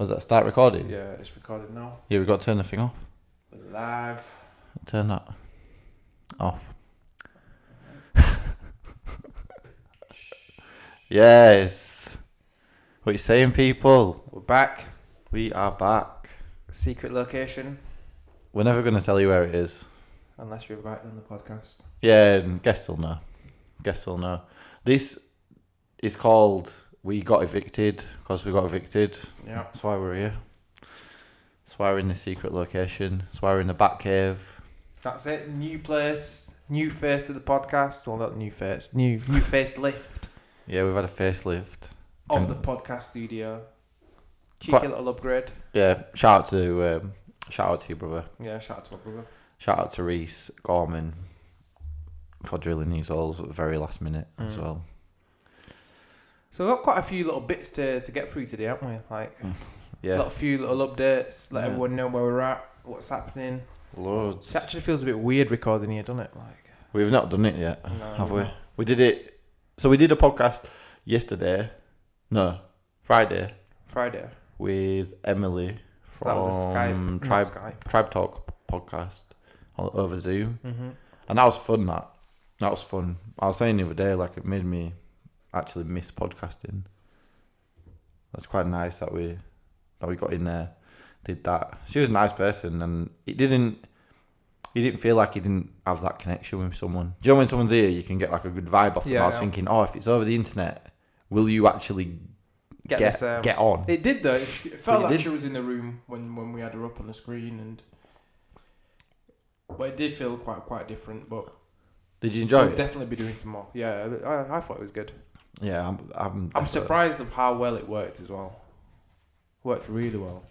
Was that start recording? Yeah, it's recorded now. Yeah, we've got to turn the thing off. We're live. Turn that off. Yes. What are you saying, people? We're back. We are back. Secret location. We're never going to tell you where it is. Unless you're invited on the podcast. Yeah, and guests will know. Guests will know. This is called We Got Evicted because we got evicted. Yeah. That's why we're here. That's why we're in the secret location. That's why we're in the back cave. That's it. New place. New face to the podcast. Well, not new face. New facelift Yeah, we've had a facelift. of the podcast studio. Cheeky little upgrade. Yeah, shout out to your brother. Yeah, shout out to my brother. Shout out to Reese Gorman for drilling these holes at the very last minute as well. So we've got quite a few little bits to get through today, haven't we? Like, Yeah, a few little updates. Let Yeah. everyone know where we're at, what's happening. loads. It actually feels a bit weird recording here, doesn't it? Like, We've not done it yet, No, have we? no. We did it. So we did a podcast Friday, Friday. with Emily So that was a from Skype. Not Skype. Tribe Talk podcast over Zoom, Mm-hmm. and that was fun. That was fun. I was saying the other day, like, it made me actually miss podcasting. That's quite nice that we got in there, did that. She was a nice person, and you didn't feel like you didn't have that connection with someone. Do you know when someone's here, you can get like a good vibe off them? Yeah, I was thinking, if it's over the internet, will you actually get on? It did though. It felt It like did. she was in the room when we had her up on the screen, but it did feel quite different. But Did you enjoy we'll it? definitely be doing some more. Yeah, I thought it was good. Yeah, I'm surprised of how well it worked as well. Worked really well.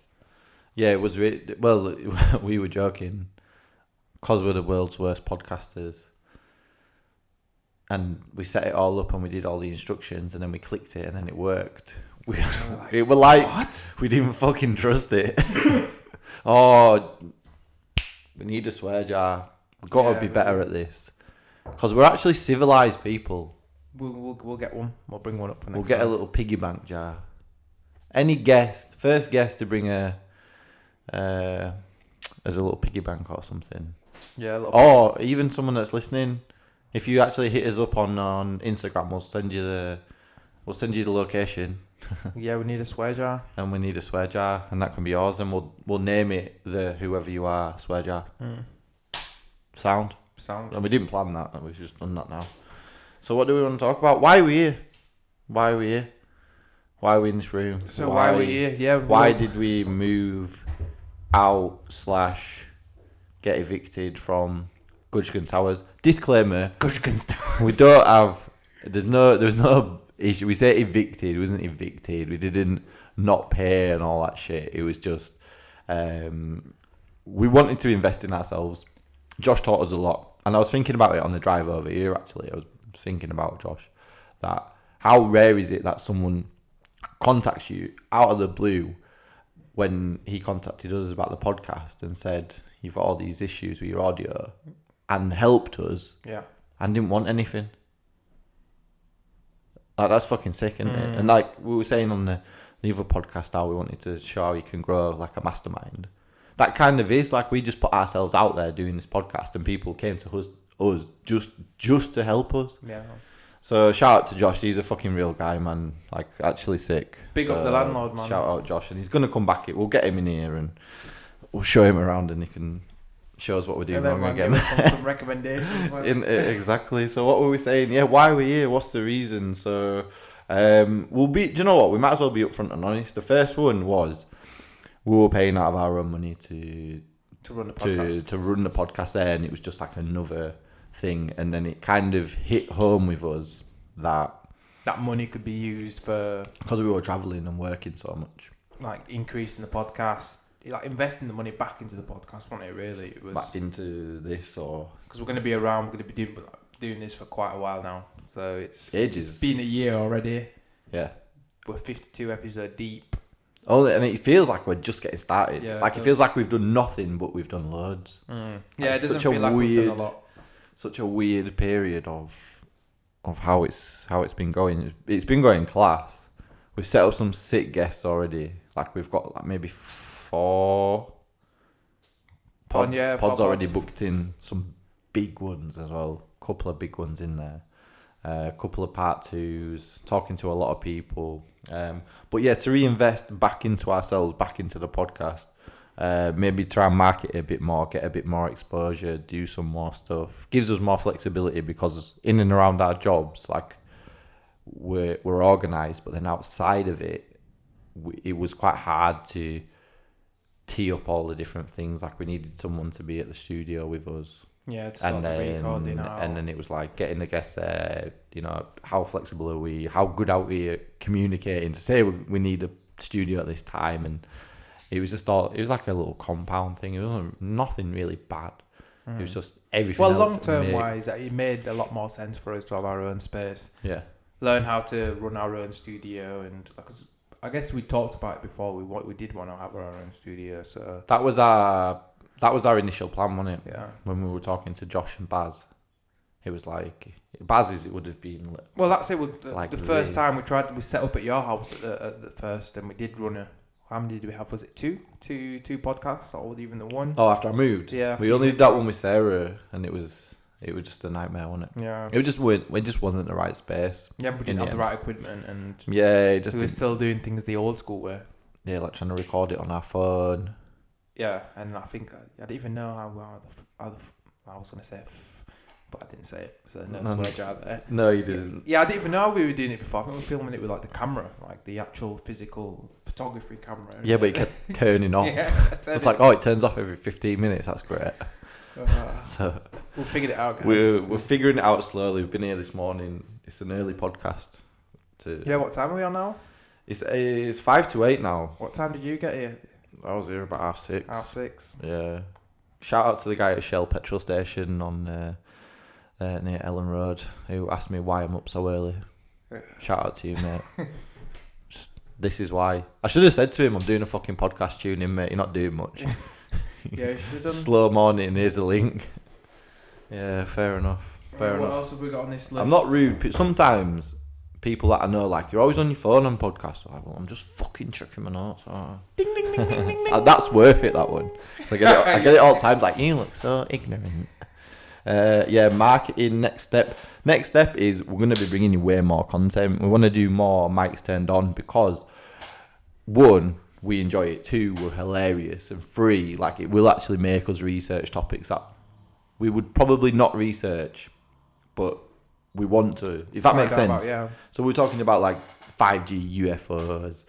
Yeah, it was well. We were joking because we're the world's worst podcasters, and we set it all up and we did all the instructions, and then we clicked it and then it worked. We were like, what? We didn't fucking trust it. We need a swear jar. We've got to Yeah, be we better do. at this because we're actually civilized people. We'll get one. We'll bring one up for next. We'll get a time. little piggy bank jar. Any first guest to bring as a little piggy bank or something. Yeah, a little. Or even someone that's listening, if you actually hit us up on Instagram, we'll send you the location, Yeah, we need a swear jar. and we need a swear jar, and that can be yours, and we'll name it the whoever you are swear jar. Sound. And we didn't plan that. We've just done that now. So what do we want to talk about? Why are we here? Why are we in this room? So why are we here? Yeah. Why did we move out / get evicted from Gudgeon Towers? Disclaimer: we don't have. There's no issue. We say evicted. It wasn't evicted. We didn't not pay and all that shit. It was just we wanted to invest in ourselves. Josh taught us a lot, and I was thinking about it on the drive over here. Actually, I was thinking about Josh, that how rare is it that someone contacts you out of the blue, when he contacted us about the podcast and said you've got all these issues with your audio, and helped us, Yeah. and didn't want anything. Like, that's fucking sick, isn't it? And like we were saying on the other podcast, how we wanted to show how you can grow like a mastermind. That kind of is like, we just put ourselves out there doing this podcast, and people came to us just to help us. Yeah. So shout out to Josh. He's a fucking real guy, man. Like, actually sick. Big up the landlord, man. Shout out Josh, and he's gonna come back. We'll get him in here and we'll show him around, and he can show us what we're doing wrong again. Give us some recommendations. Exactly. So what were we saying? Yeah, why are we here? What's the reason? So we'll be. Do you know what? We might as well be upfront and honest. The first one was we were paying out of our own money to run the podcast. to run the podcast there, and it was just like another thing. And then it kind of hit home with us that money could be used for, because we were traveling and working so much, like, increasing the podcast, like investing the money back into the podcast, wasn't it? Really, it was back into this, or because we're going to be around. We're going to be doing this for quite a while now. So it's Ages. It's been a year already. yeah. We're 52 episodes deep. Oh, and it feels like we're just getting started. Yeah, Like, it it feels like we've done nothing, but we've done loads. Yeah, it It's doesn't such a feel like we've done a weird- lot. Such a weird period of how it's been going. It's been going class, we've set up some sick guests already. Like we've got like maybe 4 pods already booked in. Some big ones as well. Couple of big ones in there. A couple of part 2s, talking to a lot of people. But yeah, to reinvest back into ourselves, back into the podcast. Maybe try and market it a bit more, get a bit more exposure, do some more stuff. Gives us more flexibility because in and around our jobs, like we're organised, but then outside of it, it was quite hard to tee up all the different things. Like we needed someone to be at the studio with us. Yeah, to sort of recording out. And then it was like getting the guests there, how flexible are we? How good are we at communicating to say we need a studio at this time? And it was just it was like a little compound thing. It wasn't nothing really bad. It was just everything. Well, long term wise, it made a lot more sense for us to have our own space. Yeah. Learn how to run our own studio, and because I guess we talked about it before. We did want to have our own studio, so that was our initial plan, wasn't it? Yeah. When we were talking to Josh and Baz, it was like it would have been. Well, that's it. The first this. time we set up at your house at the first, and we did run how many did we have? Was it two podcasts, or even the one? Oh, after I moved, yeah. We only did that one with Sarah, and it was just a nightmare, wasn't it? Yeah. It just wasn't the right space. Yeah, we didn't have the right equipment, and yeah, we were still doing things the old school way. Yeah, like trying to record it on our phone. Yeah, and I think I didn't even know how I was going to say but I didn't say it, so no swear jar there. No, you didn't. Yeah, I didn't even know we were doing it before. I think we were filming it with like the camera, like the actual physical photography camera. Yeah, but it kept turning off. It's like, it turns off every 15 minutes. That's great. So we'll figure it out, guys. We're figuring it out slowly. We've been here this morning. It's an early podcast. Yeah, what time are we on now? It's 5 to 8 now. What time did you get here? I was here about 6:30. 6:30. Yeah. Shout out to the guy at Shell petrol station on near Ellen Road who asked me why I'm up so early. Shout out to you, mate. This is why. I should have said to him, I'm doing a fucking podcast. Tune in, mate. You're not doing much. Yeah, you should have done. Slow morning, here's a link. Yeah, fair enough. Fair enough. What else have we got on this list? I'm not rude. Sometimes people that I know, like, you're always on your phone on podcasts. I'm like, well, I'm just fucking checking my notes. Ding, ding, ding, ding, ding, ding. That's worth it, that one. So I get it all the time. Like, you look so ignorant. Yeah, marketing, next step. Next step is we're going to be bringing you way more content. We want to do more mics turned on because, 1, we enjoy it. 2, we're hilarious. And 3, like, it will actually make us research topics that we would probably not research, but we want to, if that makes sense. Yeah. So we're talking about like 5G, UFOs,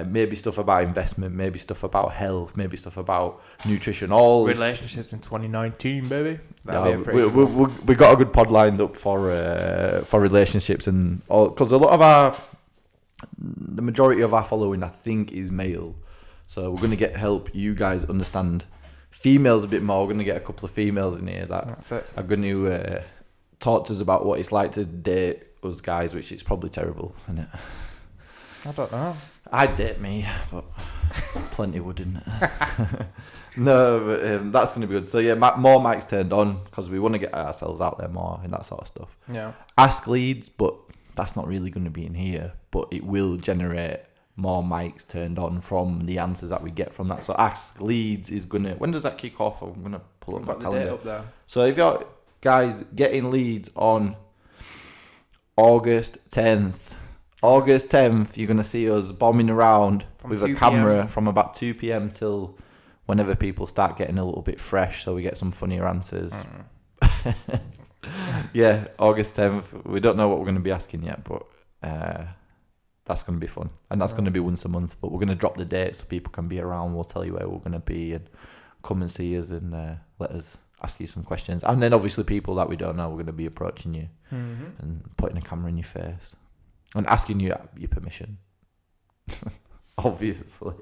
maybe stuff about investment, maybe stuff about health, maybe stuff about nutrition, all relationships in 2019, baby. We got a good pod lined up for relationships and all, because a lot of the majority of our following, I think, is male. So we're going to help you guys understand females a bit more. We're going to get a couple of females in here that are going to talk to us about what it's like to date us guys, which is probably terrible, isn't it? I don't know. I'd date me, but plenty wouldn't. No, but that's going to be good. So yeah, more mics turned on because we want to get ourselves out there more and that sort of stuff. Yeah. Ask leads, but that's not really going to be in here, but it will generate more mics turned on from the answers that we get from that. So ask leads is going to, when does that kick off? I'm going to pull up my calendar. Date up there. So if you're guys getting leads on August 10th, you're going to see us bombing around with a camera from about 2 p.m. till whenever people start getting a little bit fresh, so we get some funnier answers. Yeah, August 10th. We don't know what we're going to be asking yet, but that's going to be fun. And that's going to be once a month, but we're going to drop the date so people can be around. We'll tell you where we're going to be and come and see us and let us ask you some questions. And then obviously people that we don't know, we're going to be approaching you and putting a camera in your face and asking you your permission. Obviously.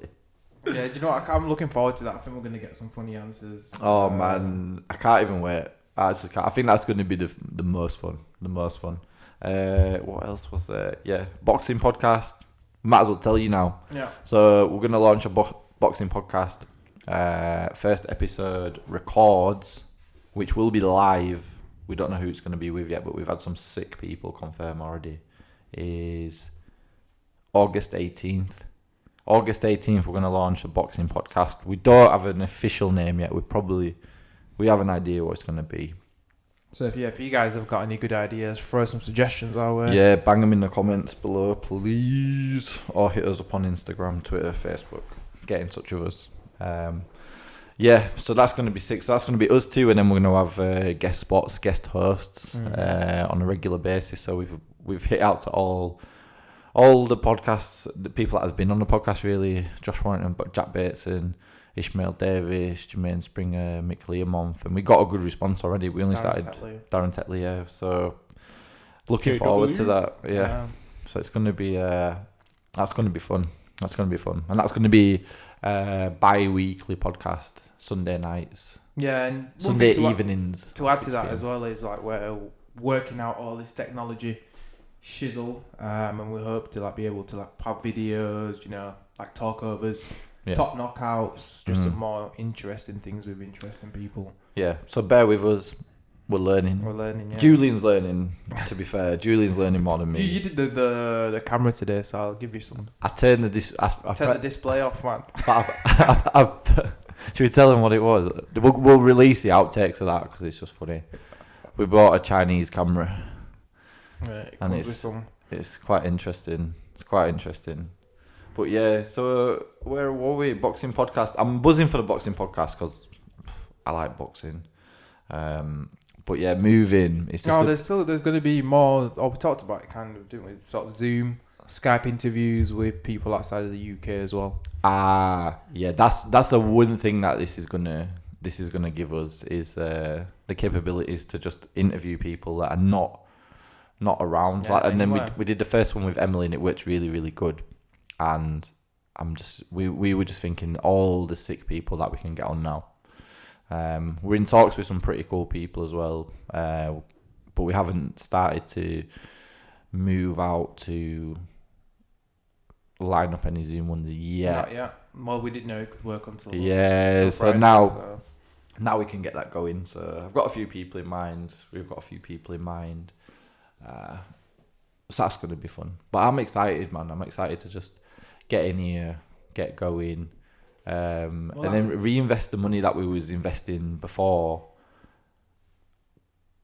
Yeah, do you know what? I'm looking forward to that. I think we're going to get some funny answers. Oh man, I can't even wait. I think that's going to be the most fun. The most fun. What else was there? Yeah, boxing podcast. Might as well tell you now. Yeah. So we're going to launch a boxing podcast. First episode records, which will be live. We don't know who it's going to be with yet, but we've had some sick people confirm already. Is August 18th. August 18th, we're going to launch a boxing podcast. We don't have an official name yet. We have an idea what it's going to be. So if you guys have got any good ideas, throw some suggestions our way. Yeah, bang them in the comments below, please. Or hit us up on Instagram, Twitter, Facebook. Get in touch with us. Yeah, so that's going to be sick. So that's going to be us two, and then we're going to have guest spots, guest hosts on a regular basis. So we've hit out to all the podcasts, the people that have been on the podcast, really. Josh Warrington, Jack Bateson, Ishmael Davis, Jermaine Springer, Mick Learmonth, and we got a good response already. We only started Darren Tetley, yeah. So looking forward to that, yeah. So it's going to be that's going to be fun. That's going to be fun, and that's going to be bi-weekly podcast, Sunday nights. Yeah, and Sunday evenings. To add to that as well is like we're working out all this technology shizzle, and we hope to like be able to like have videos, you know, like talkovers, top knockouts, just some more interesting things with interesting people. Yeah, so bear with us. We're learning. Yeah. Julian's learning, to be fair. Julian's learning more than me. You did the camera today, so I'll give you some. I turned the display off, man. Should we tell him what it was? We'll release the outtakes of that because it's just funny. We bought a Chinese camera. Right, and it's quite interesting. It's quite interesting. But yeah, so where were we? Boxing podcast. I'm buzzing for the boxing podcast because I like boxing. But yeah, moving. It's just there's going to be more. Oh, we talked about it kind of, didn't we? Sort of Zoom, Skype interviews with people outside of the UK as well. Yeah, that's the one thing that this is gonna give us is the capabilities to just interview people that are not around. Yeah, and then we did the first one with Emily, and it worked really, really good. And we were just thinking all the sick people that we can get on now. We're in talks with some pretty cool people as well, but we haven't started to move out to line up any Zoom ones yet. Not yet. Well, we didn't know it could work until Friday, so now we can get that going. So I've got a few people in mind. We've got a few people in mind. So that's going to be fun. But I'm excited, man. I'm excited to just get in here, get going. And then reinvest the money that we was investing before,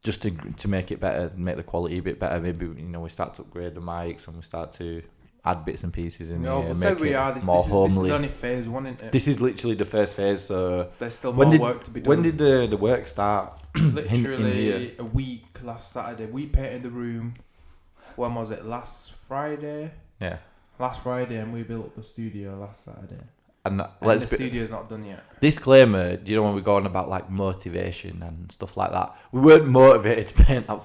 just to make it better, make the quality a bit better. Maybe we start to upgrade the mics and we start to add bits and pieces in here, and make it more homely. This is only phase one, isn't it? This is literally the first phase. So there's still more work to be done. When did the work start? Literally a week last Saturday. We painted the room. When was it? Last Friday. Yeah. Last Friday, and we built the studio last Saturday. And the studio's not done yet. Disclaimer, when we're going about like motivation and stuff like that, we weren't motivated to paint that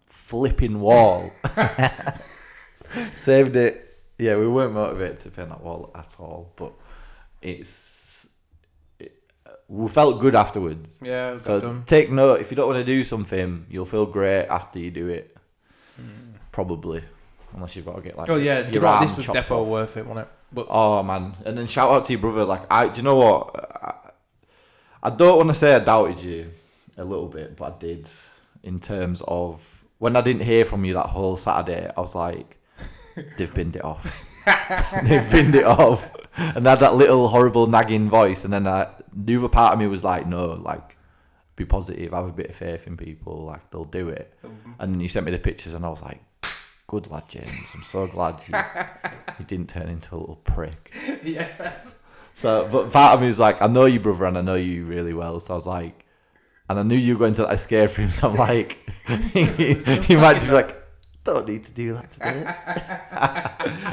flipping wall. Saved it. Yeah, we weren't motivated to paint that wall at all, but we felt good afterwards. Yeah, so take note, if you don't want to do something, you'll feel great after you do it. Probably. Unless you've got to get like your arm this was definitely worth it, wasn't it? But oh man, and then shout out to your brother. Like do you know what? I don't want to say I doubted you a little bit, but I did. In terms of when I didn't hear from you that whole Saturday, I was like, they've binned it off. They've binned it off, and I had that little horrible nagging voice. And then the other part of me was like, no, like be positive, have a bit of faith in people, like they'll do it. And then you sent me the pictures, and I was like, good lad, James. I'm so glad you didn't turn into a little prick. Yes. So, but part of me was like, I know you, brother, and I know you really well. So I was like, and I knew you were going to that escape room. So I'm like, you might just be like, don't need to do that today.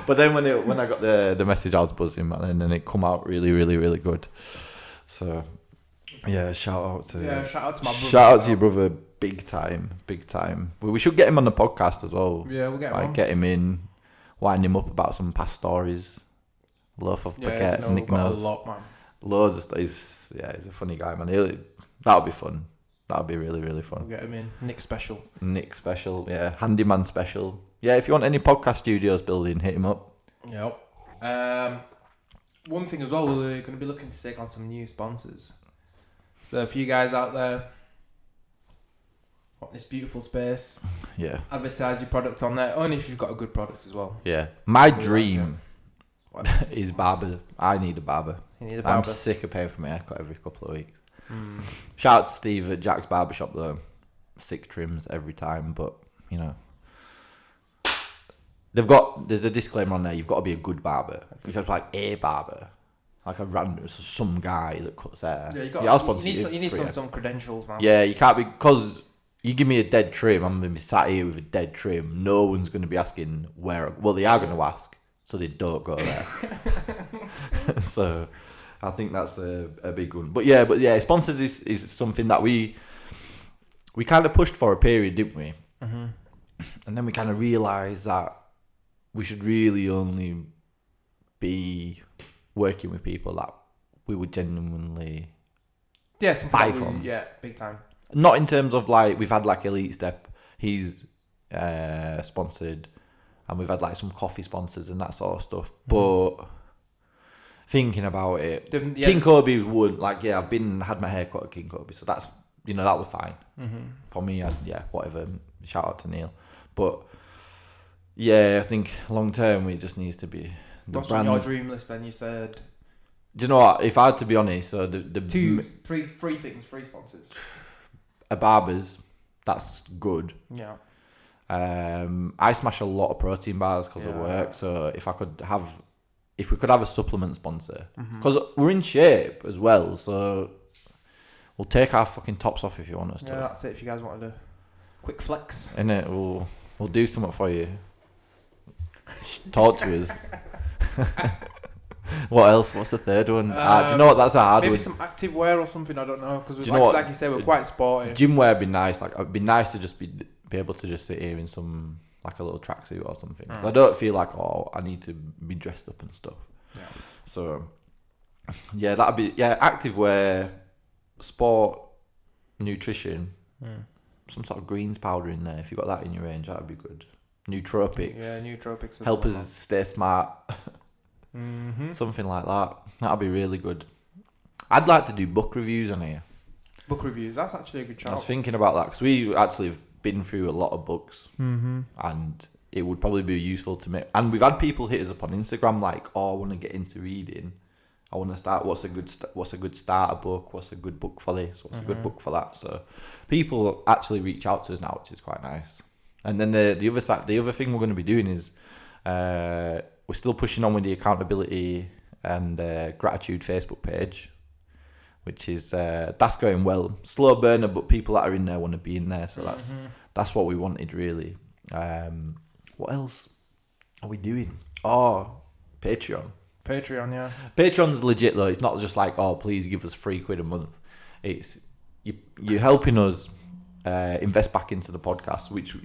But then when I got the message, I was buzzing, man, and then it come out really, really, really good. So yeah, shout out to my brother. Shout out to your brother. Big time. We should get him on the podcast as well. Yeah, we'll get him on. Get him in, wind him up about some past stories. Loaf of baguette, Nick knows. A lot, man. Loads of stuff. He's a funny guy, man. That'll be fun. That'll be really, really fun. We'll get him in. Nick special, yeah. Handyman special. Yeah, if you want any podcast studios building, hit him up. Yep. One thing as well, we're going to be looking to take on some new sponsors. So if you guys out there this beautiful space. Yeah. Advertise your product on there, only if you've got a good product as well. Yeah. My dream is barber. I need a barber. You need a barber. I'm sick of paying for my haircut every couple of weeks. Shout out to Steve at Jack's Barbershop though. Sick trims every time, but you know, there's a disclaimer on there. You've got to be a good barber. You have like a barber, like a random some guy that cuts hair. Yeah, you need some credentials, man. Yeah, you can't be, because you give me a dead trim, I'm gonna be sat here with a dead trim. No one's gonna be asking where. Well, they are gonna ask, so they don't go there. So, I think that's a big one. But yeah, sponsors is something that we kind of pushed for a period, didn't we? Mm-hmm. And then we kind of realised that we should really only be working with people that we would genuinely buy from. Yeah, big time. Not in terms of like, we've had like Elite Step, he's sponsored, and we've had like some coffee sponsors and that sort of stuff. But thinking about it, King Kobe wouldn't, like, I've had my hair cut at King Kobe, so that's, that was fine. For me, whatever, shout out to Neil. But yeah, I think long term it just needs to be the What's brands. on your dream list then? You said. Do you know what? If I had to be honest, so three things, three sponsors. A barber's, that's good. Yeah. I smash a lot of protein bars because of work. So if we could have a supplement sponsor, because we're in shape as well. So we'll take our fucking tops off if you want us to. Yeah, that's it. If you guys wanted a quick flex, innit? We'll do something for you. Talk to us. What else? What's the third one? Do you know what? That's a hard one. Maybe some active wear or something. I don't know, because like you say, we're quite sporty. Gym wear would be nice. Like, it'd be nice to just be able to just sit here in some, like, a little tracksuit or something. Because I don't feel like, I need to be dressed up and stuff. Yeah. So yeah, that'd be active wear, sport, nutrition, some sort of greens powder in there. If you got that in your range, that'd be good. Nootropics. Yeah, nootropics. Help us stay smart. Something like that. That'd be really good. I'd like to do book reviews on here. Book reviews. That's actually a good shout. I was thinking about that because we actually have been through a lot of books, and it would probably be useful to make. And we've had people hit us up on Instagram like, I want to get into reading. I want to start. What's a good starter book? What's a good book for this? What's a good book for that? So people actually reach out to us now, which is quite nice. And then the other thing we're going to be doing is we're still pushing on with the accountability and gratitude Facebook page, which is that's going well. Slow burner, but people that are in there want to be in there, so that's what we wanted really. What else are we doing? Patreon. Yeah. Patreon's legit though. It's not just like, please give us £3 a month. It's you're helping us invest back into the podcast, which,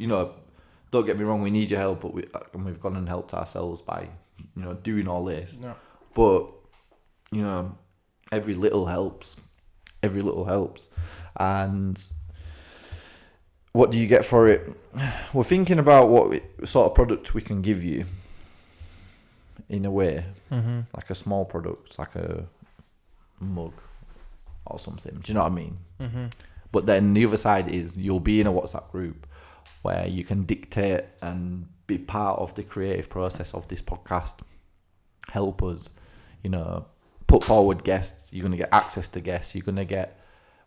don't get me wrong, we need your help, but we've gone and helped ourselves by, doing all this. No. But, every little helps. And what do you get for it? We're thinking about what sort of product we can give you, in a way. Like a small product, like a mug or something. Do you know what I mean? But then the other side is you'll be in a WhatsApp group where you can dictate and be part of the creative process of this podcast. Help us, put forward guests. You're going to get access to guests.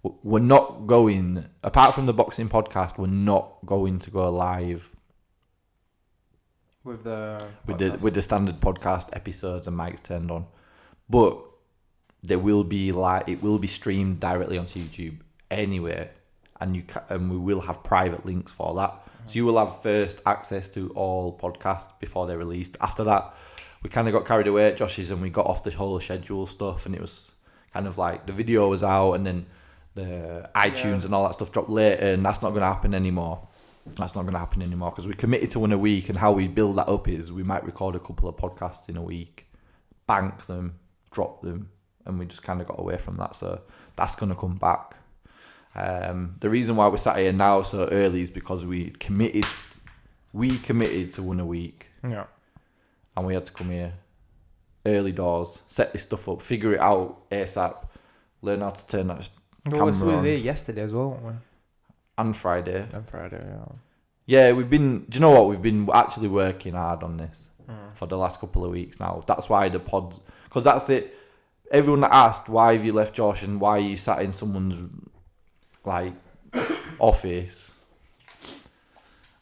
We're not going, apart from the boxing podcast, we're not going to go live with the standard podcast episodes and mics turned on. But it will be streamed directly onto YouTube anyway, and we will have private links for that. So you will have first access to all podcasts before they're released. After that, we kind of got carried away at Josh's and we got off the whole schedule stuff, and it was kind of like the video was out and then the iTunes and all that stuff dropped later, and that's not going to happen anymore. Because we committed to 1 a week, and how we build that up is we might record a couple of podcasts in a week, bank them, drop them, and we just kind of got away from that. So that's going to come back. The reason why we're sat here now so early is because we committed to 1 a week. Yeah. And we had to come here early doors, set this stuff up, figure it out ASAP, learn how to turn that camera on. We were here yesterday as well, weren't we? and Friday. And Friday, yeah. Yeah, we've been. Do you know what? We've been actually working hard on this for the last couple of weeks now. That's why the pods, because that's it. Everyone that asked why have you left Josh and why you sat in someone's like office.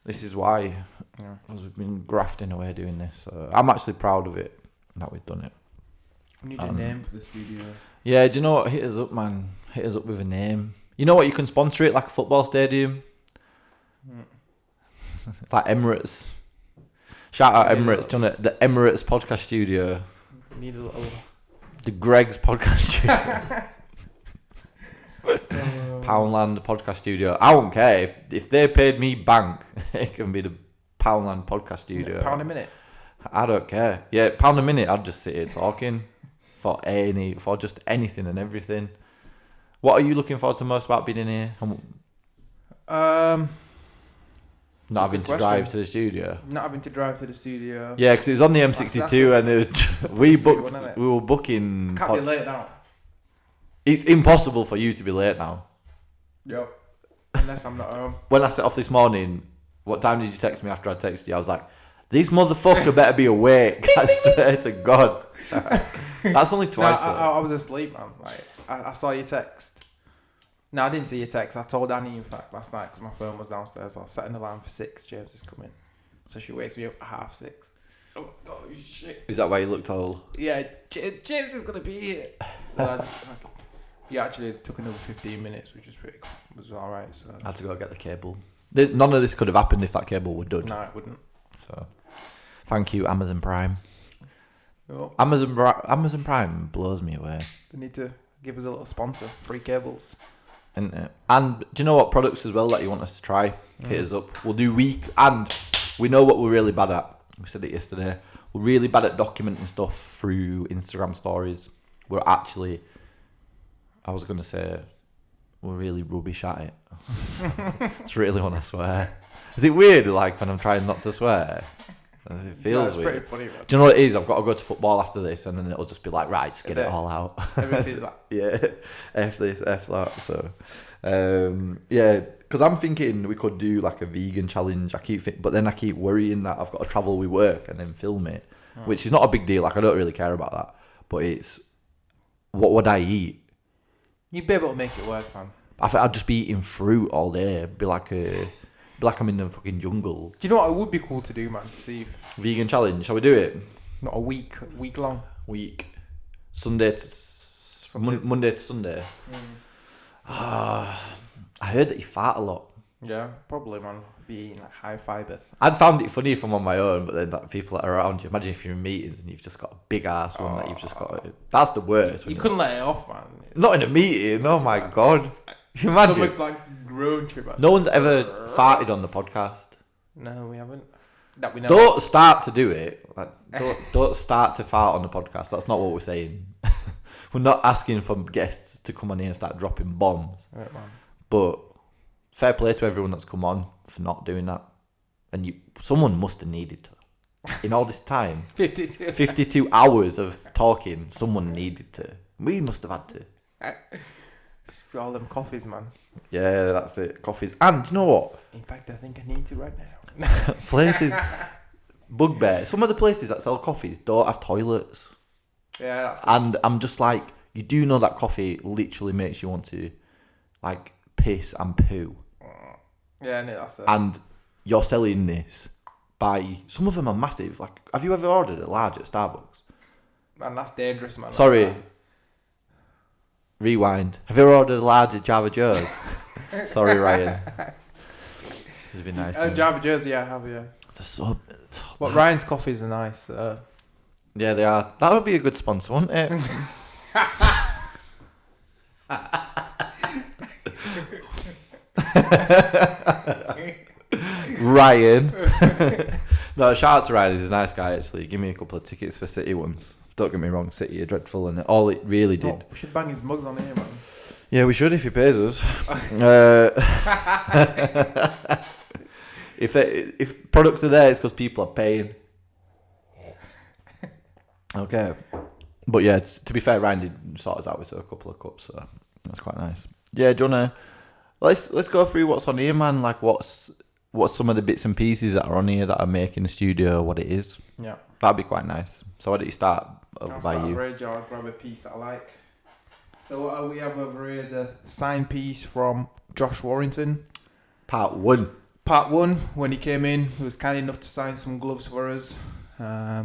This is why. Yeah. Because we've been grafting away doing this. So I'm actually proud of it that we've done it. We need a name for the studio. Yeah, do you know what? Hit us up, man. Hit us up with a name. You know what? You can sponsor it like a football stadium. It's like Emirates. Shout out Emirates. Do you know the Emirates podcast studio? Need a little. The Greg's podcast studio. Poundland podcast studio. I don't care. If they paid me bank, it can be the Poundland podcast studio. £1 a minute? I don't care. Yeah, £1 a minute. I'd just sit here talking for just anything and everything. What are you looking forward to most about being in here? Not having to drive to the studio. Not having to drive to the studio. Yeah, because it was on the M62 and it was just, we were booking. Can't be late now. It's impossible for you to be late now. Yep. Unless I'm not home. When I set off this morning, what time did you text me after I texted you? I was like, this motherfucker better be awake. I swear to God. That's only twice. No, I was asleep, man. Like, I saw your text. No, I didn't see your text. I told Annie, in fact, last night because my phone was downstairs. I was setting the alarm for 6. James is coming. So she wakes me up at 5:30. Oh, God, shit. Is that why you looked old? Yeah, James is going to be here. Then I just, he actually took another 15 minutes, which was pretty cool. It was all right. So I had to go get the cable. None of this could have happened if that cable were done. No, it wouldn't. So, thank you, Amazon Prime. Oh. Amazon Prime blows me away. They need to give us a little sponsor. Free cables. And do you know what products as well that you want us to try? Hit us up. We'll do and we know what we're really bad at. We said it yesterday. We're really bad at documenting stuff through Instagram stories. We're actually, I was going to say, we're really rubbish at it. It's really want to swear. Is it weird, like, when I'm trying not to swear? It feels weird. Pretty funny, man. Do you know what it is? I've got to go to football after this, and then it'll just be like, right, just get it all out. Everything's like, yeah, F this, F that. So, yeah, because I'm thinking we could do like a vegan challenge. But then I keep worrying that I've got to travel with work and then film it, which is not a big deal. Like, I don't really care about that. But it's, what would I eat? you'd be able to make it work, man. I think I'd just be eating fruit all day. Be like I'm in the fucking jungle. Do you know what it would be cool to do, man? To see if Vegan challenge. Shall we do it? not a week long. Monday to Sunday. I heard that you fart a lot. Yeah, probably, man. Be eating like high fiber. I'd found it funny if I'm on my own, but then like, people that are around you. Imagine if you're in meetings and you've just got a big ass one that you've just got. That's the worst. You couldn't let it off, man. Not in a meeting. Oh my God. Can you imagine? Stomach's like grown to it. No one's ever farted on the podcast. No, we haven't. That we know. Don't start to do it. Like, don't start to fart on the podcast. That's not what we're saying. We're not asking for guests to come on here and start dropping bombs. Right, man. But fair play to everyone that's come on for not doing that. And someone must have needed to. In all this time, 52 hours of talking, someone needed to. We must have had to. All them coffees, man. Yeah, that's it. Coffees. And you know what? In fact, I think I need to right now. Places, bugbear. Some of the places that sell coffees don't have toilets. Yeah, that's And I'm just like, you do know that coffee literally makes you want to, like, piss and poo. Yeah, no, that's it. And you're selling this by, some of them are massive. Like, have you ever ordered a large at Starbucks? Man, that's dangerous, man. Sorry. Like Rewind. Have you ever ordered a large at Java Joe's? Sorry, Ryan. This has been nice. Java Jersey, I have, yeah. They're so... But Ryan's coffees are nice. Yeah, they are. That would be a good sponsor, wouldn't it? Ryan. No, shout out to Ryan. He's a nice guy, actually. Give me a couple of tickets for City once. Don't get me wrong, City are dreadful, and all it really did. We should bang his mugs on here, man. Yeah, we should if he pays us. If products are there, it's because people are paying. Okay. But yeah, to be fair, Ryan did sort us out with a couple of cups, so that's quite nice. Yeah, do you want to Let's go through what's on here, man. Like, what's some of the bits and pieces that are on here that are making the studio what it is. Yeah. That'd be quite nice. So why don't you start over I'll by start you? over here, I'll grab a piece that I like. So what we have over here is a signed piece from Josh Warrington. Part 1. Part 1, when he came in, he was kind enough to sign some gloves for us. Yeah.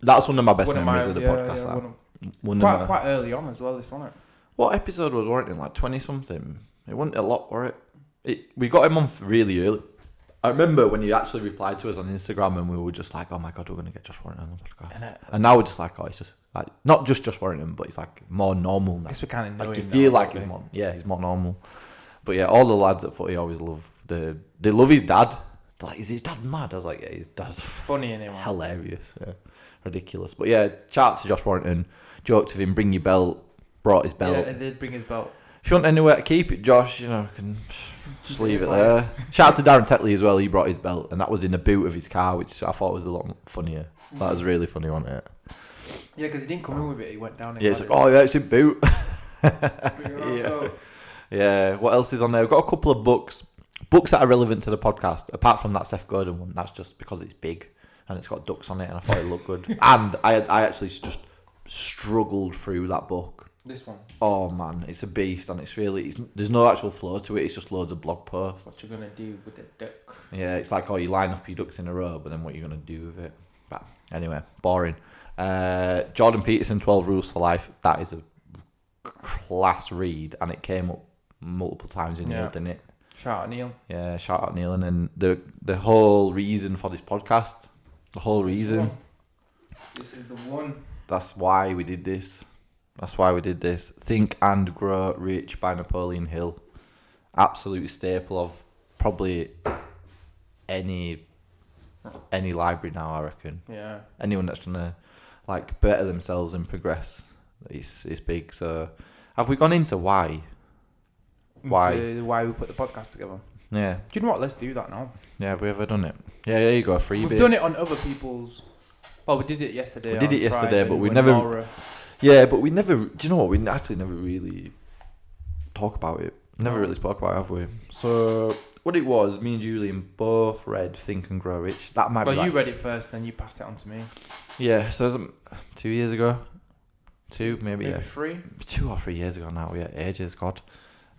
That's one of my best memories of the podcast. Yeah, quite early on as well, this one. What episode was Warrington? Like 20 something. It wasn't a lot, were it? We got him on really early. I remember when he actually replied to us on Instagram and we were just like, oh my God, we're going to get Josh Warrington on the podcast. And now we're just like, oh, it's just like, not just Josh Warrington, but it's like more normal now. I guess we kind of know like, him you feel now, like he's more normal. But yeah, all the lads at footy always love they love his dad. They're like, is his dad mad? I was like, yeah, his dad's funny anyway. Hilarious. Yeah. Ridiculous. But yeah, shout out to Josh Warrington. Joked with him, bring your belt, brought his belt. Yeah, he did bring his belt. If you want anywhere to keep it, Josh, you can just leave it there. Shout out to Darren Tetley as well. He brought his belt, and that was in the boot of his car, which I thought was a lot funnier. That was really funny, wasn't it? Yeah, because he didn't come in with it. He went down. Yeah, it's like, oh yeah, it's in boot. Yeah. What else is on there? We've got a couple of books that are relevant to the podcast. Apart from that Seth Godin one, that's just because it's big and it's got ducks on it, and I thought it looked good. And I actually just struggled through that book. This one. Oh man, it's a beast, and there's no actual flow to it. It's just loads of blog posts. What you're gonna do with the duck? Yeah, it's like, oh, you line up your ducks in a row, but then what you're gonna do with it? But anyway, boring. Jordan Peterson, 12 Rules for Life. That is a class read, and it came up multiple times in Neil, didn't it? Shout out Neil. Yeah, shout out Neil, and then the whole reason for this podcast, the whole reason. This is the one. That's why we did this. Think and Grow Rich by Napoleon Hill. Absolute staple of probably any library now, I reckon. Yeah. Anyone that's trying to like better themselves and progress, it's big. So, have we gone into why? Why we put the podcast together? Yeah. Do you know what? Let's do that now. Yeah, have we ever done it? Yeah, there you go. We've done it on other people's. Oh, we did it yesterday. But we never. Laura... Yeah, but we never. Do you know what? We actually never really talk about it. Never really spoke about it, have we? So what it was, me and Julian both read Think and Grow Rich. That might. But you read it first, then you passed it on to me. Yeah, so it was 2 years ago. Maybe 3. 2 or 3 years ago now. Yeah, ages, God.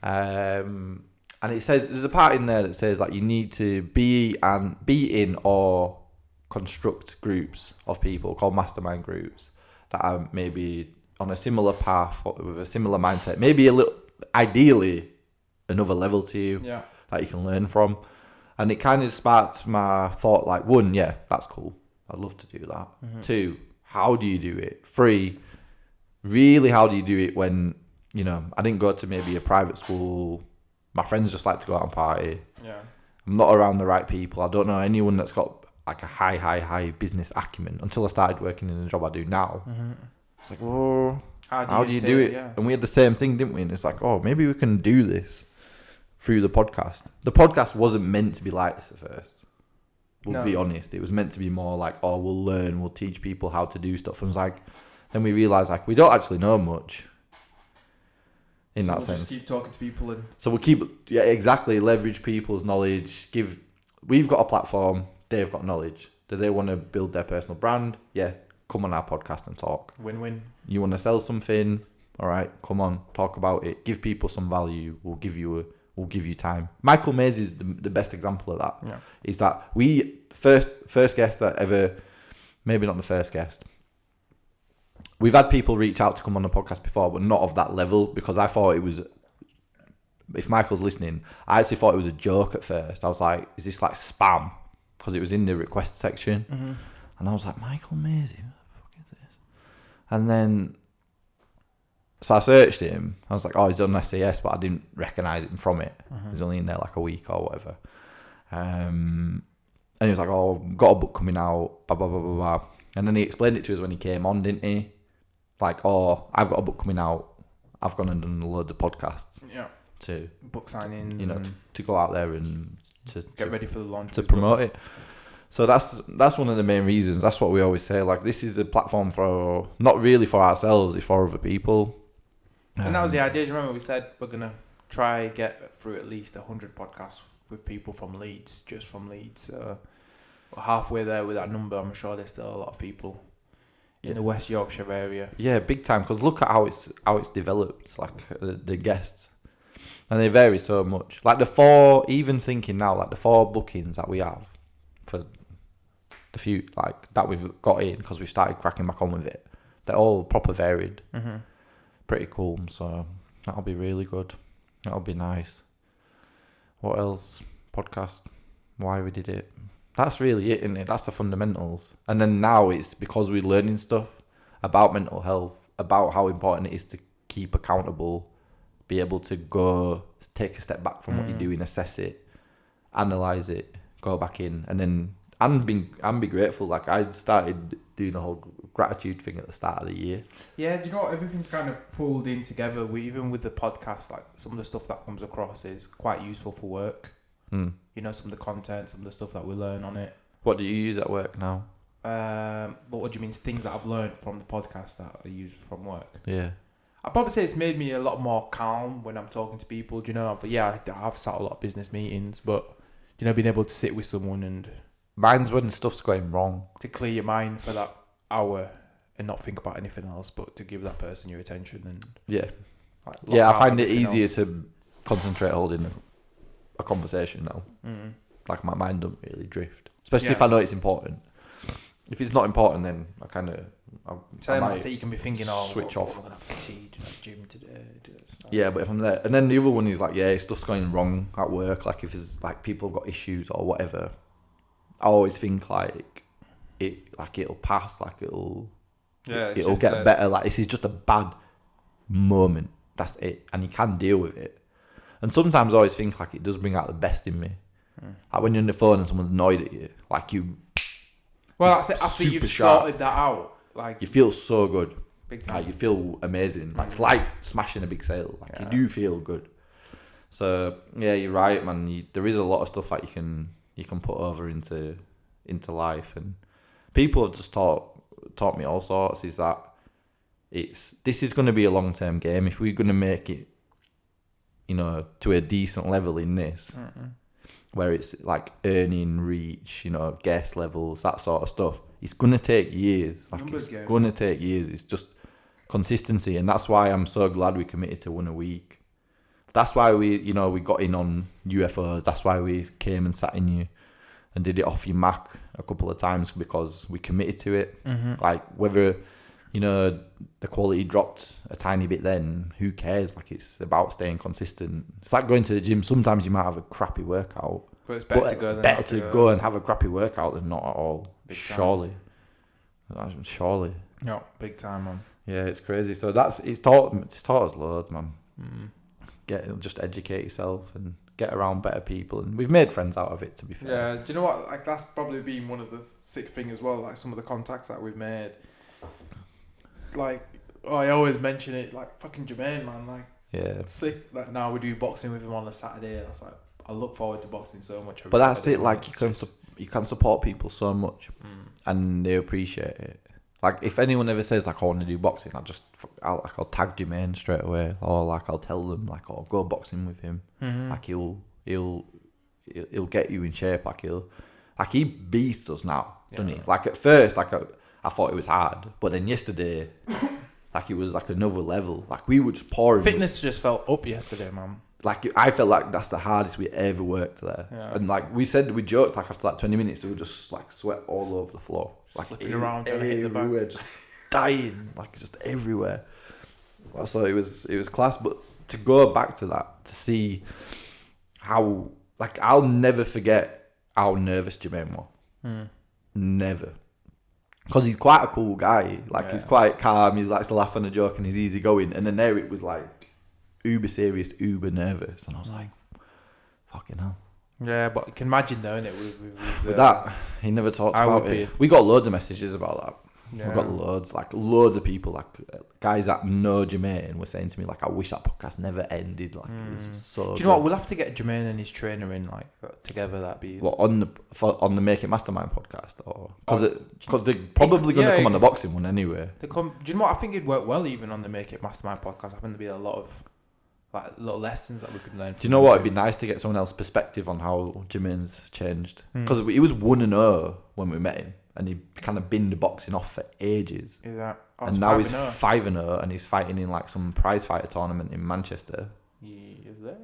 And it says there's a part in there that says like you need to be in or construct groups of people called mastermind groups that are maybe on a similar path or with a similar mindset, maybe a little, ideally another level to you that you can learn from. And it kind of sparked my thought, like, 1, yeah, that's cool, I'd love to do that. 2, how do you do it? 3, really, how do you do it when, you know, I didn't go to maybe a private school, my friends just like to go out and party, I'm not around the right people, I don't know anyone that's got like a high business acumen until I started working in the job I do now. It's like, well, how do you do it? Yeah. And we had the same thing, didn't we? And it's like, oh, maybe we can do this through the podcast. The podcast wasn't meant to be like this at first. We'll be honest. It was meant to be more like, oh, we'll learn, we'll teach people how to do stuff. And it's like, then we realised like we don't actually know much in that sense. Just keep talking to people and so we'll keep leverage people's knowledge. We've got a platform. They've got knowledge. Do they want to build their personal brand? Yeah, come on our podcast and talk. Win-win. You want to sell something? All right, come on, talk about it. Give people some value. We'll give you time. Michael Mays is the best example of that. Yeah. Is that we first guest that ever, maybe not the first guest. We've had people reach out to come on the podcast before, but not of that level, because I thought it was. If Michael's listening, I actually thought it was a joke at first. I was like, is this like spam? Because it was in the request section. And I was like, Michael Maisie, who the fuck is this? And then, so I searched him. I was like, oh, he's on SAS, but I didn't recognise him from it. He's only in there like a week or whatever. And he was like, oh, got a book coming out, blah, blah, blah, blah, blah. And then he explained it to us when he came on, didn't he? Like, oh, I've got a book coming out. I've gone and done loads of podcasts. Yeah. To book signing. You know, to go out there and to get ready for the launch. To promote it. So that's one of the main reasons. That's what we always say. Like, this is a platform not really for ourselves, it's for other people. And that was the idea. Do you remember we said we're gonna try get through at least 100 podcasts with people from Leeds, just from Leeds. So we're halfway there with that number. I'm sure there's still a lot of people in the West Yorkshire area. Yeah, big time. Because look at how it's developed. Like the guests, and they vary so much. Like the 4, even thinking now, like the 4 bookings that we have for the few like that we've got in because we've started cracking back on with it. They're all proper varied. Mm-hmm. Pretty cool. So that'll be really good. That'll be nice. What else? Podcast. Why we did it. That's really it, isn't it? That's the fundamentals. And then now it's because we're learning stuff about mental health, about how important it is to keep accountable, be able to go take a step back from what you're doing, assess it, analyze it, go back in, and then and be grateful. Like I started doing the whole gratitude thing at the start of the year. Yeah, do you know what? Everything's kind of pulled in together. Even with the podcast, like some of the stuff that comes across is quite useful for work. You know, some of the content, some of the stuff that we learn on it. What do you use at work now? But what do you mean? Things that I've learned from the podcast that I use from work. Yeah. I'd probably say it's made me a lot more calm when I'm talking to people, do you know? But yeah, I've sat a lot of business meetings, but, you know, being able to sit with someone and... Mine's when stuff's going wrong. To clear your mind for that hour and not think about anything else, but to give that person your attention and... Yeah. Like, yeah, I find it easier to concentrate holding a conversation now. Mm-hmm. Like my mind don't really drift. Especially if I know it's important. If it's not important, then I kind of... So you can be thinking, switch off. I'm going to have fatigue, gym today. Yeah, but if I'm there... And then the other one is like, yeah, stuff's going wrong at work. Like if it's like people have got issues or whatever, I always think like it'll pass. Like it'll get better. Like this is just a bad moment. That's it. And you can deal with it. And sometimes I always think like it does bring out the best in me. Like when you're on the phone and someone's annoyed at you, like you... Well, that's it. After you've sorted that out, like... You feel so good. Big time. Like you feel amazing. Like it's like smashing a big sale. Like you do feel good. So yeah, you're right, man. There is a lot of stuff that you can put over into life, and people have just taught me all sorts. Is that this is going to be a long term game. If we're going to make it, you know, to a decent level in this, where it's like earning reach, you know, guest levels, that sort of stuff, it's going to take years. Like it's going to take years. It's just consistency, and that's why I'm so glad we committed to 1 a week. That's why we got in on UFOs. That's why we came and sat in you and did it off your Mac a couple of times, because we committed to it. Like whether, you know, the quality dropped a tiny bit then, who cares? Like it's about staying consistent. It's like going to the gym. Sometimes you might have a crappy workout. But it's better to go and have a crappy workout than not at all. Big Surely. No, big time, man. Yeah, it's crazy. So it's taught us loads, man. Just educate yourself and get around better people, and we've made friends out of it, to be fair. Yeah, do you know what? Like that's probably been one of the sick thing as well. Like some of the contacts that we've made. Like I always mention it. Like fucking Jermaine, man. Like sick. Like now we do boxing with him on a Saturday. That's like I look forward to boxing so much. But that's Saturday, it. Like you can support people so much, and they appreciate it. Like if anyone ever says like I want to do boxing, I'll tag Jermaine straight away, or like I'll tell them like I'll go boxing with him. Like he'll get you in shape. Like he beasts us now, doesn't he? Like at first, like I thought it was hard, but then yesterday, like it was like another level. Like we were just pouring. Fitness just felt up yesterday, man. Like I felt like that's the hardest we ever worked there. And like we joked like after like 20 minutes we were just like sweat all over the floor, like slipping around, trying to hit the bags, just dying, like just everywhere. So it was class. But to go back to that, to see how, like, I'll never forget how nervous Jermaine was. Never. Because he's quite a cool guy. Like he's quite calm. He likes to laugh and a joke, and he's easygoing. And then there it was like uber serious, uber nervous, and I was like, fucking hell. Yeah, but you can imagine though, innit? With that, he never talked about it. We got loads of messages about that. Yeah. We got loads of people, like guys that know Jermaine were saying to me like, I wish that podcast never ended. Like it was so. Do you know what? We'll have to get Jermaine and his trainer in like together. That'd be on the Make It Mastermind podcast, or because they're probably going to come on the boxing one anyway. Do you know what? I think it'd work well even on the Make It Mastermind podcast. I think there'd be a lot like little lessons that we could learn. Do you know what? It'd be nice to get someone else's perspective on how Jermaine's changed. Because he was 1-0 when we met him, and he kind of binned boxing off for ages. And now he's 5-0, and he's fighting in like some prize fighter tournament in Manchester. Is there?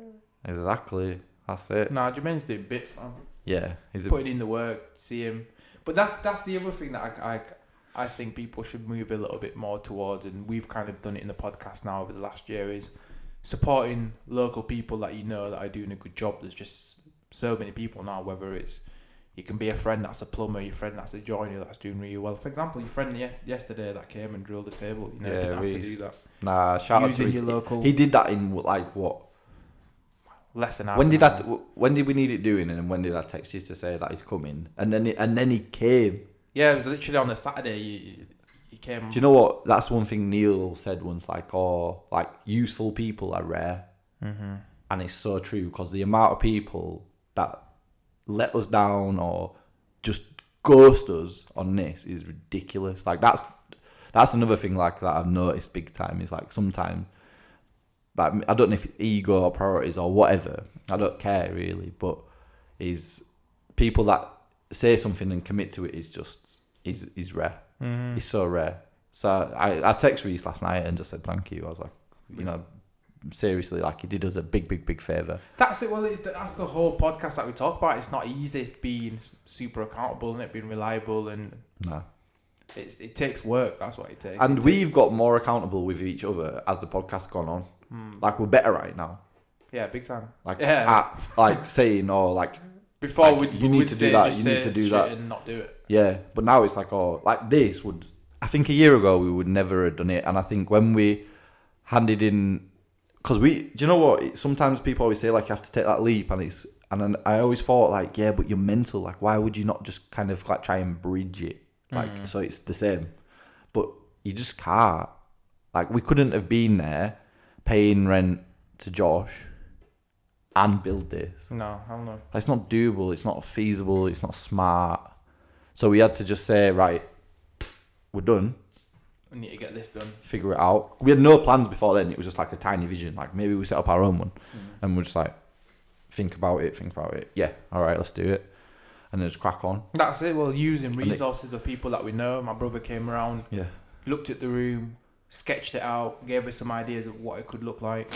Exactly. That's it. Nah, Jermaine's doing bits, man. Yeah, he's putting in the work. See him, but that's the other thing that I think people should move a little bit more towards, and we've kind of done it in the podcast now over the last year, is supporting local people that you know that are doing a good job. There's just so many people now, whether it's you can be a friend that's a plumber, your friend that's a joiner that's doing really well. For example, your friend yesterday that came and drilled the table, you know, didn't have to do that. Nah, shout out to your local. He did that in like what? Less than half. When did we need it doing, and when did I text you to say that he's coming? And then he came. Yeah, it was literally on the Saturday. He came. Do you know what? That's one thing Neil said once. Like, useful people are rare, and it's so true because the amount of people that let us down or just ghost us on this is ridiculous. Like that's another thing like that I've noticed big time. Is like sometimes. But I don't know if ego or priorities or whatever. I don't care really, but is people that say something and commit to it is rare. It's so rare. So I texted Reese last night and just said thank you. I was like, seriously, like he did us a big favour. That's it. Well, that's the whole podcast that we talk about. It's not easy being super accountable and it being reliable and no. It takes work. That's what it takes. And we've got more accountable with each other as the podcast's gone on. Like we're better right now. Yeah, big time. Like at saying or like before you need to do that. You need to do that and not do it. Yeah, but now it's like like this would. I think a year ago we would never have done it, and I think when we handed in, because do you know what? Sometimes people always say like you have to take that leap, and I always thought like but you're mental. Like why would you not just kind of like try and bridge it? Like so it's the same, but you just can't. Like we couldn't have been there paying rent to Josh and build this. No, hell no. It's not doable. It's not feasible. It's not smart. So we had to just say, right, we're done. We need to get this done. Figure it out. We had no plans before then. It was just like a tiny vision. Like maybe we set up our own one, and we're just like, think about it. Yeah, all right, let's do it. And then just crack on. That's it. Well, using resources of people that we know. My brother came around, looked at the room, sketched it out, gave us some ideas of what it could look like.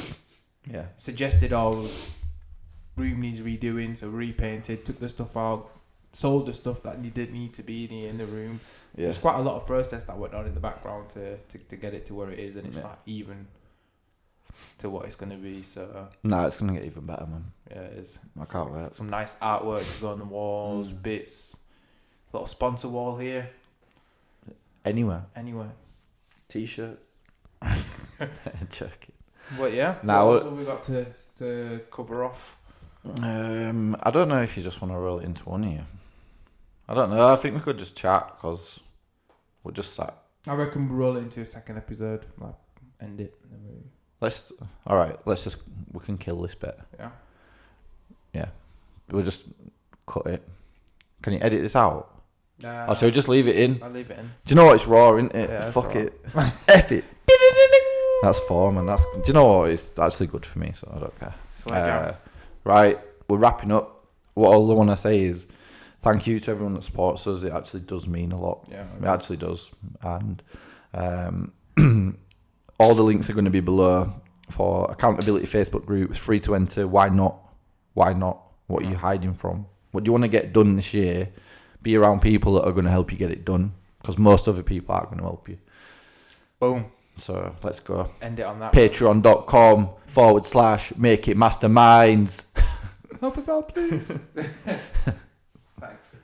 Yeah. Suggested room needs redoing, so repainted, took the stuff out, sold the stuff that didn't need to be in the room. Yeah. There's quite a lot of process that went on in the background to get it to where it is, and it's not even to what it's going to be. So no, it's going to get even better, man. Yeah, it is. I can't wait. Some nice artwork to go on the walls, bits. Little sponsor wall here. Anywhere. T-shirt. Joking. But yeah. Now what else have we got to cover off? I don't know if you just want to roll it into one here. I don't know. I think we could just chat because we're just sat. I reckon we'll roll it into a second episode. Like end it. All right. We can kill this bit. Yeah. Yeah. We'll just cut it. Can you edit this out? Nah. Or shall we just leave it in? I'll leave it in. Do you know what? It's raw, isn't it? Yeah, Fuck it. F it. That's form, and do you know what? It's actually good for me, so I don't care. Right, we're wrapping up. What all I want to say is thank you to everyone that supports us. It actually does mean a lot. Yeah, it actually does. And all the links are going to be below for accountability Facebook group. It's free to enter. Why not? What are you hiding from? What do you want to get done this year? Be around people that are going to help you get it done, because most other people aren't going to help you. Boom. So let's go. End it on that. Patreon.com/Make It Masterminds. Help us out, please. Thanks.